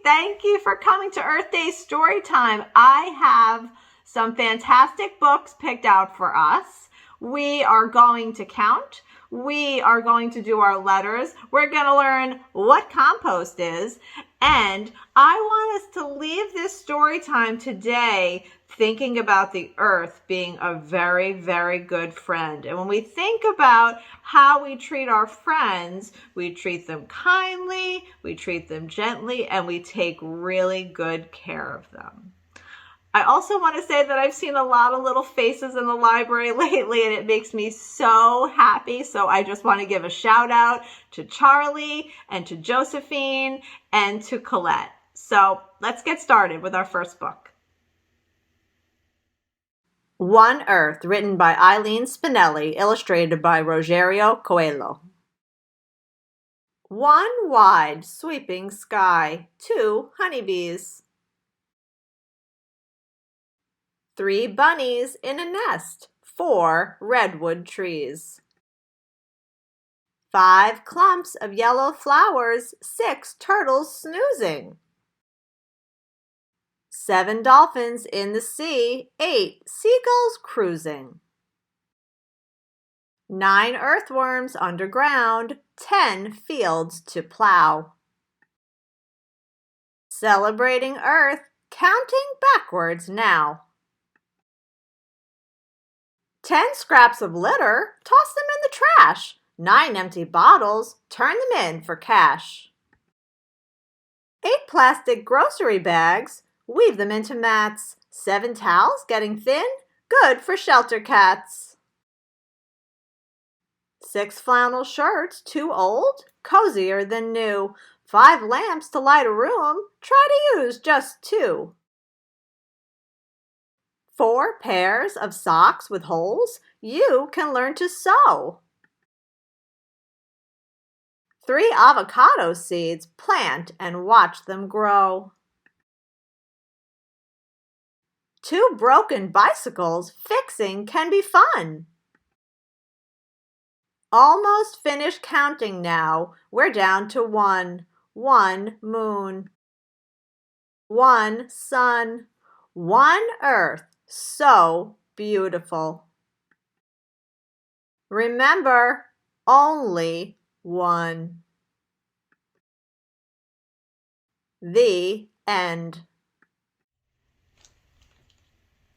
Thank you for coming to Earth Day Storytime. I have some fantastic books picked out for us. We are going to count. We are going to do our letters. We're going to learn what compost is. And I want us to leave this story time today thinking about the earth being a very, very good friend. And when we think about how we treat our friends, we treat them kindly, we treat them gently, and we take really good care of them. I also want to say that I've seen a lot of little faces in the library lately, and it makes me so happy. So I just want to give a shout out to Charlie and to Josephine and to Colette. So let's get started with our first book. One Earth, written by Eileen Spinelli, illustrated by Rogerio Coelho. One wide, sweeping sky, 2 honeybees. 3 bunnies in a nest, 4 redwood trees. 5 clumps of yellow flowers, 6 turtles snoozing. 7 dolphins in the sea, 8 seagulls cruising. 9 earthworms underground, 10 fields to plow. Celebrating Earth, counting backwards now. 10 scraps of litter, toss them in the trash. 9 empty bottles, turn them in for cash. 8 plastic grocery bags, weave them into mats. 7 towels getting thin, good for shelter cats. 6 flannel shirts, too old, cozier than new. 5 lamps to light a room, try to use just 2. 4 pairs of socks with holes, you can learn to sew. 3 avocado seeds, plant and watch them grow. 2 broken bicycles, fixing can be fun. Almost finished counting now, we're down to 1. 1 moon. 1 sun. 1 earth, so beautiful. Remember, only 1. The end.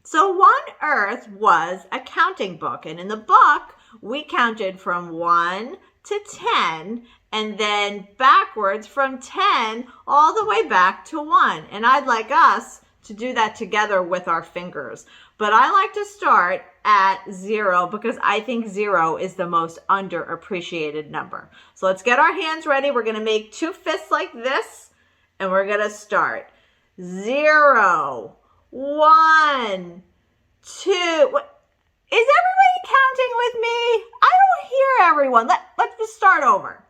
So One Earth was a counting book, and in the book, we counted from 1 to 10, and then backwards from 10 all the way back to 1. And I'd like us to do that together with our fingers. But I like to start at 0 because I think 0 is the most underappreciated number. So let's get our hands ready. We're going to make 2 fists like this, and we're going to start. 0, 1, 2. Is everybody counting with me? I don't hear everyone. Let's just start over.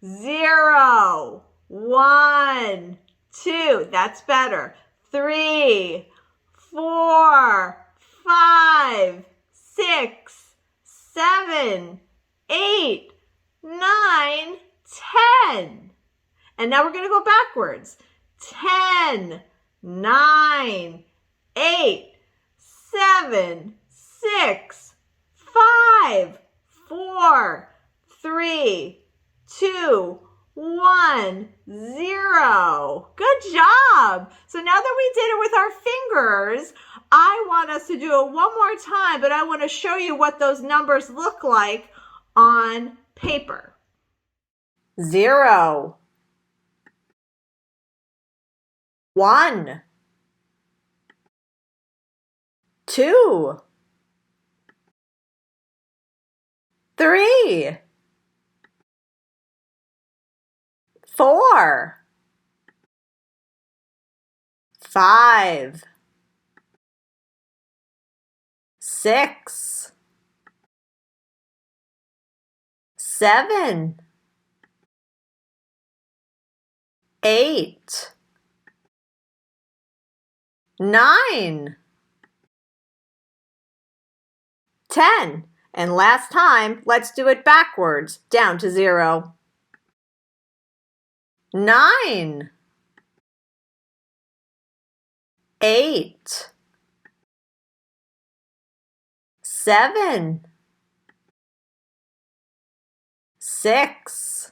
0, 1, 2. That's better. 3, 4, 5, 6, 7, 8, 9, 10. And now we're going to go backwards. 10, 9, 8, 7, 6, 5, 4, 3, 2, 1, 0. Good job. So now that we did it with our fingers, I want us to do it one more time, but I want to show you what those numbers look like on paper. 0, 1, 2, 3, 4, 5, 6, 7, 8, 9, 10. And last time, let's do it backwards, down to 0. 9, 8, 7, 6,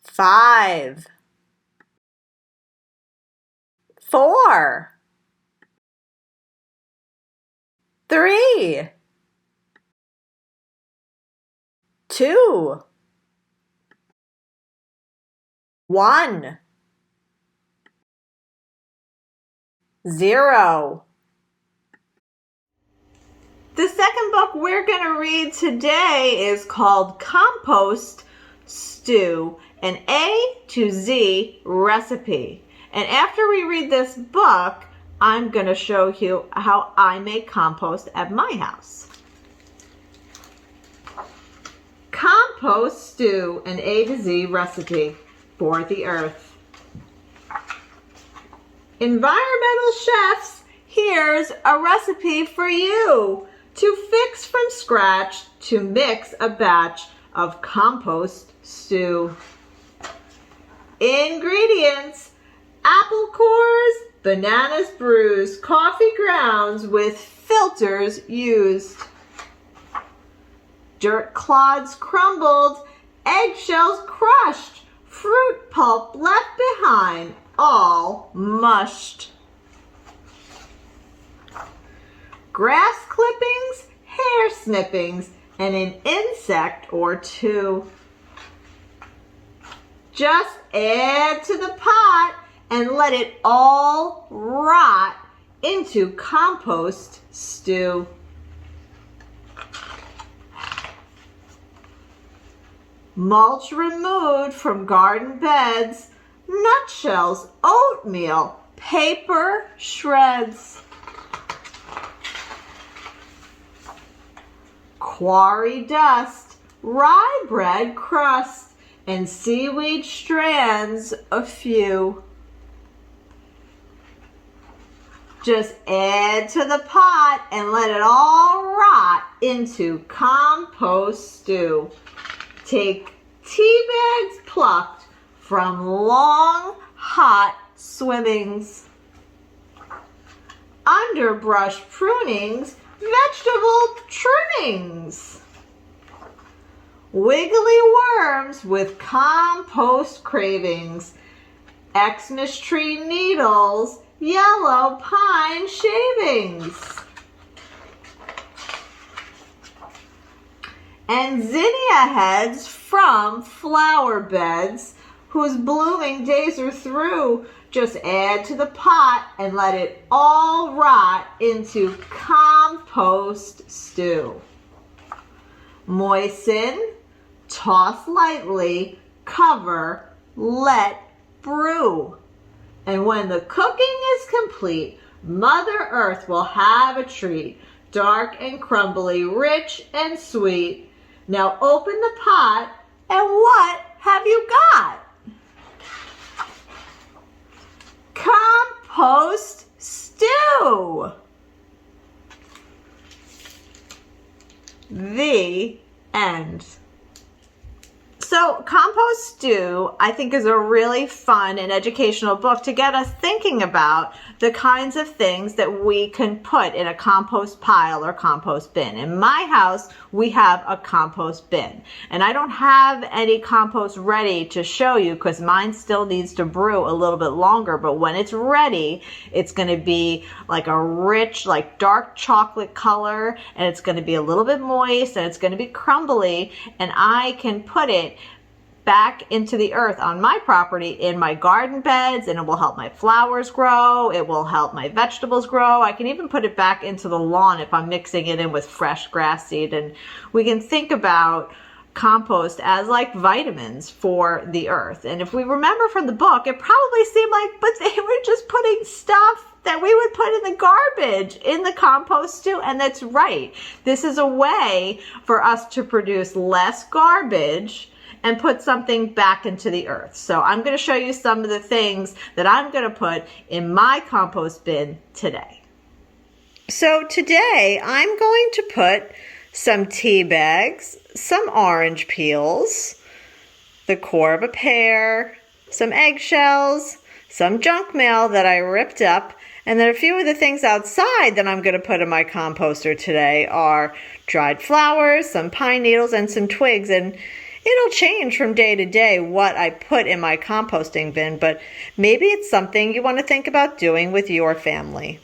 5, 4, 3, 2, 1, 0. The second book we're going to read today is called Compost Stew, an A to Z recipe. And after we read this book, I'm going to show you how I make compost at my house. Compost Stew, an A to Z recipe for the earth. Environmental chefs, here's a recipe for you to fix from scratch to mix a batch of compost stew. Ingredients: apple cores, bananas bruised, coffee grounds with filters used, dirt clods crumbled, eggshells crushed, fruit pulp left behind, all mushed. Grass clippings, hair snippings, and an insect or two. Just add to the pot and let it all rot into compost stew. Mulch removed from garden beds, nutshells, oatmeal, paper shreds. Quarry dust, rye bread crust, and seaweed strands a few. Just add to the pot and let it all rot into compost stew. Take tea bags plucked from long, hot swimmings, underbrush prunings, vegetable trimmings, wiggly worms with compost cravings, Xmas tree needles, yellow pine shavings, and zinnia heads from flower beds whose blooming days are through. Just add to the pot and let it all rot into compost stew. Moisten, toss lightly, cover, let brew. And when the cooking is complete, Mother Earth will have a treat, dark and crumbly, rich and sweet. Now open the pot, and what have you got? Compost stew. The end. So Compost Stew, I think, is a really fun and educational book to get us thinking about the kinds of things that we can put in a compost pile or compost bin. In my house, we have a compost bin, and I don't have any compost ready to show you because mine still needs to brew a little bit longer, but when it's ready, it's going to be like a rich, like dark chocolate color, and it's going to be a little bit moist, and it's going to be crumbly, and I can put it back into the earth on my property in my garden beds, and it will help my flowers grow. It will help my vegetables grow. I can even put it back into the lawn if I'm mixing it in with fresh grass seed. And we can think about compost as like vitamins for the earth. And if we remember from the book, it probably seemed like, but they were just putting stuff that we would put in the garbage in the compost stew. And that's right. This is a way for us to produce less garbage and put something back into the earth. So I'm going to show you some of the things that I'm going to put in my compost bin today. So today I'm going to put some tea bags, some orange peels, the core of a pear, some eggshells, some junk mail that I ripped up, and then a few of the things outside that I'm going to put in my composter today are dried flowers, some pine needles, and some twigs. And it'll change from day to day what I put in my composting bin, but maybe it's something you want to think about doing with your family.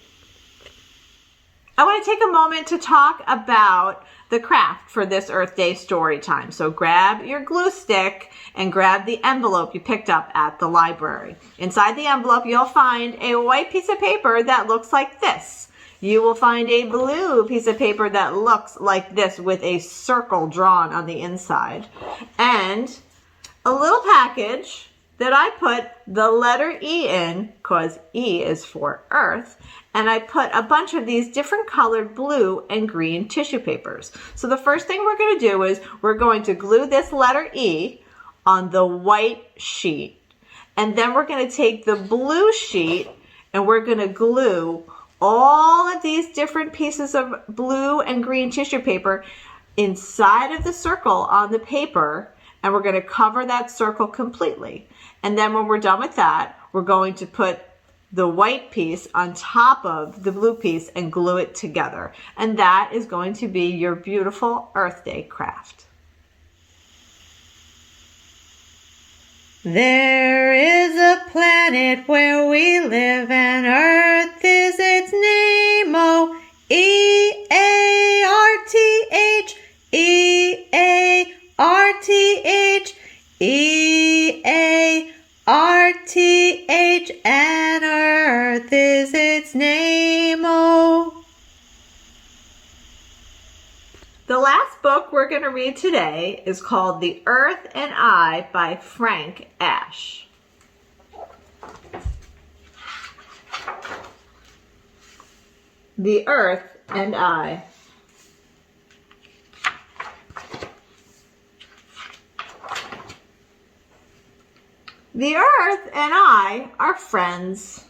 I want to take a moment to talk about the craft for this Earth Day story time. So grab your glue stick and grab the envelope you picked up at the library. Inside the envelope, you'll find a white piece of paper that looks like this. You will find a blue piece of paper that looks like this with a circle drawn on the inside. And a little package that I put the letter E in, because E is for Earth, and I put a bunch of these different colored blue and green tissue papers. So the first thing we're going to do is we're going to glue this letter E on the white sheet. And then we're going to take the blue sheet and we're going to glue all of these different pieces of blue and green tissue paper inside of the circle on the paper, and we're going to cover that circle completely. And then when we're done with that, we're going to put the white piece on top of the blue piece and glue it together. And that is going to be your beautiful Earth Day craft. There is a planet where we live, and Earth is its name. Oh, E-A-R-T-H, E-A-R-T-H, E-A-R-T-H, and Earth is its name. Oh. The last book we're going to read today is called The Earth and I by Frank Ash. The Earth and I. The Earth and I are friends.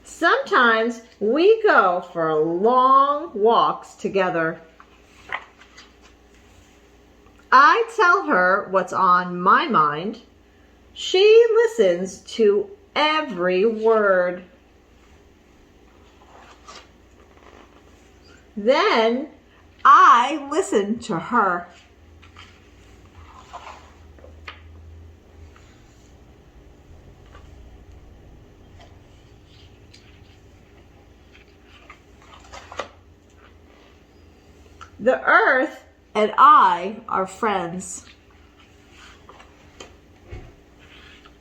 Sometimes we go for long walks together. I tell her what's on my mind. She listens to every word. Then I listen to her. The Earth and I are friends.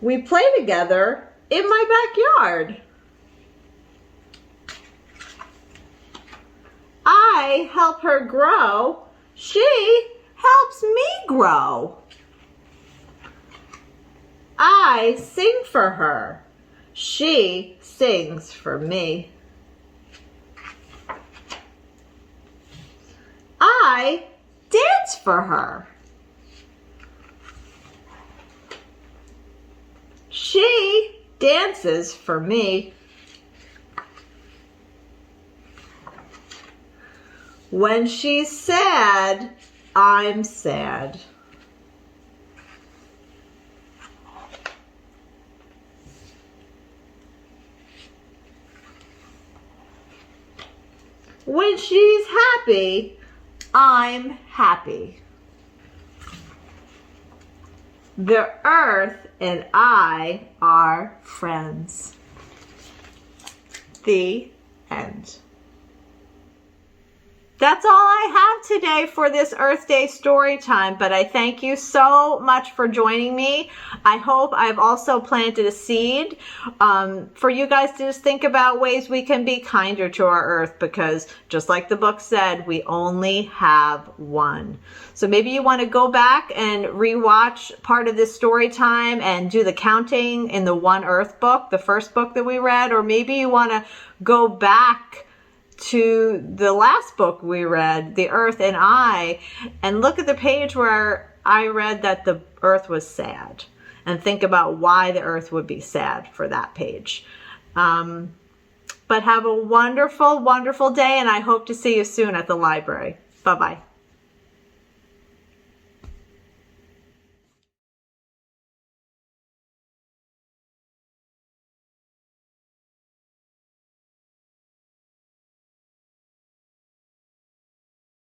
We play together in my backyard. I help her grow. She helps me grow. I sing for her. She sings for me. I dance for her. She dances for me. When she's sad, I'm sad. When she's happy, I'm happy. The Earth and I are friends. The end. That's all I have today for this Earth Day story time, but I thank you so much for joining me. I hope I've also planted a seed for you guys to just think about ways we can be kinder to our Earth, because just like the book said, we only have one. So maybe you want to go back and rewatch part of this story time and do the counting in the One Earth book, the first book that we read, or maybe you want to go back to the last book we read, The Earth and I, and look at the page where I read that the Earth was sad, and think about why the Earth would be sad for that page. But have a wonderful, wonderful day, and I hope to see you soon at the library. Bye-bye.